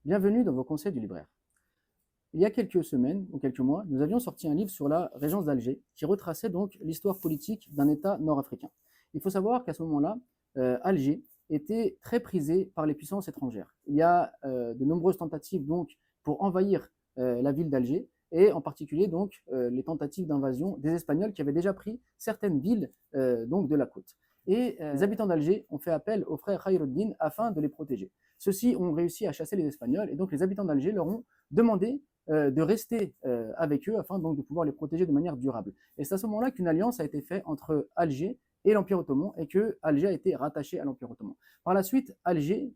Bienvenue dans vos conseils du libraire. Il y a quelques semaines ou quelques mois, nous avions sorti un livre sur la régence d'Alger qui retraçait donc l'histoire politique d'un État nord-africain. Il faut savoir qu'à ce moment-là, Alger était très prisé par les puissances étrangères. Il y a de nombreuses tentatives donc pour envahir la ville d'Alger et en particulier donc les tentatives d'invasion des Espagnols qui avaient déjà pris certaines villes donc de la côte. Et les habitants d'Alger ont fait appel aux frères Khairuddin afin de les protéger. Ceux-ci ont réussi à chasser les Espagnols et donc les habitants d'Alger leur ont demandé de rester avec eux afin donc de pouvoir les protéger de manière durable. Et c'est à ce moment-là qu'une alliance a été faite entre Alger et l'Empire ottoman et que Alger a été rattaché à l'Empire ottoman. Par la suite, Alger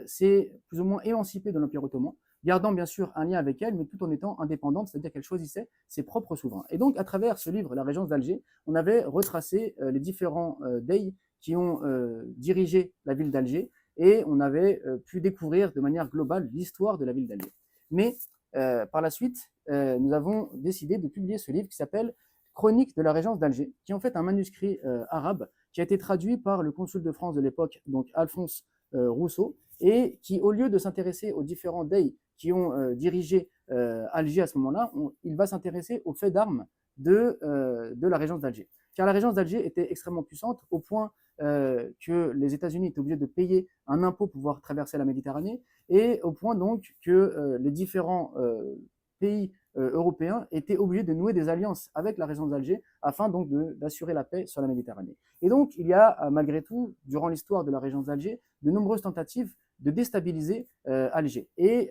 s'est plus ou moins émancipée de l'Empire ottoman, gardant bien sûr un lien avec elle, mais tout en étant indépendante, c'est-à-dire qu'elle choisissait ses propres souverains. Et donc, à travers ce livre, La Régence d'Alger, on avait retracé les différents Dey qui ont dirigé la ville d'Alger, et on avait pu découvrir de manière globale l'histoire de la ville d'Alger. Mais par la suite, nous avons décidé de publier ce livre qui s'appelle Chronique de la Régence d'Alger, qui est en fait un manuscrit arabe qui a été traduit par le consul de France de l'époque, donc Alphonse Rousseau, et qui, au lieu de s'intéresser aux différents Dey qui ont dirigé Alger à ce moment-là, il va s'intéresser aux faits d'armes de la Régence d'Alger. Car la Régence d'Alger était extrêmement puissante au point que les États-Unis étaient obligés de payer un impôt pour pouvoir traverser la Méditerranée, et au point donc que les différents pays européens étaient obligés de nouer des alliances avec la Régence d'Alger afin donc d'assurer la paix sur la Méditerranée. Et donc il y a malgré tout, durant l'histoire de la Régence d'Alger, de nombreuses tentatives de déstabiliser Alger. Et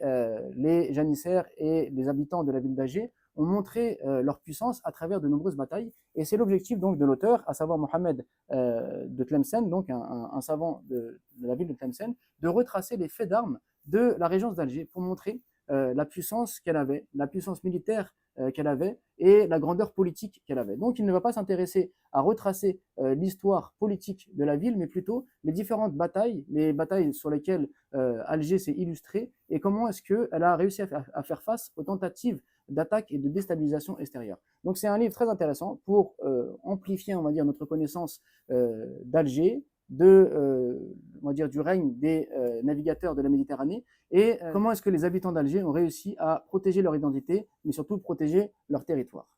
les janissaires et les habitants de la ville d'Alger ont montré leur puissance à travers de nombreuses batailles. Et c'est l'objectif donc de l'auteur, à savoir Mohamed de Tlemcen, donc un savant de la ville de Tlemcen, de retracer les faits d'armes de la Régence d'Alger pour montrer la puissance qu'elle avait, la puissance militaire qu'elle avait et la grandeur politique qu'elle avait. Donc il ne va pas s'intéresser à retracer l'histoire politique de la ville, mais plutôt les différentes batailles, les batailles sur lesquelles Alger s'est illustrée et comment est-ce qu'elle a réussi à faire face aux tentatives d'attaque et de déstabilisation extérieure. Donc c'est un livre très intéressant pour amplifier, on va dire, notre connaissance d'Alger, on va dire, du règne des navigateurs de la Méditerranée et comment est-ce que les habitants d'Alger ont réussi à protéger leur identité, mais surtout protéger leur territoire.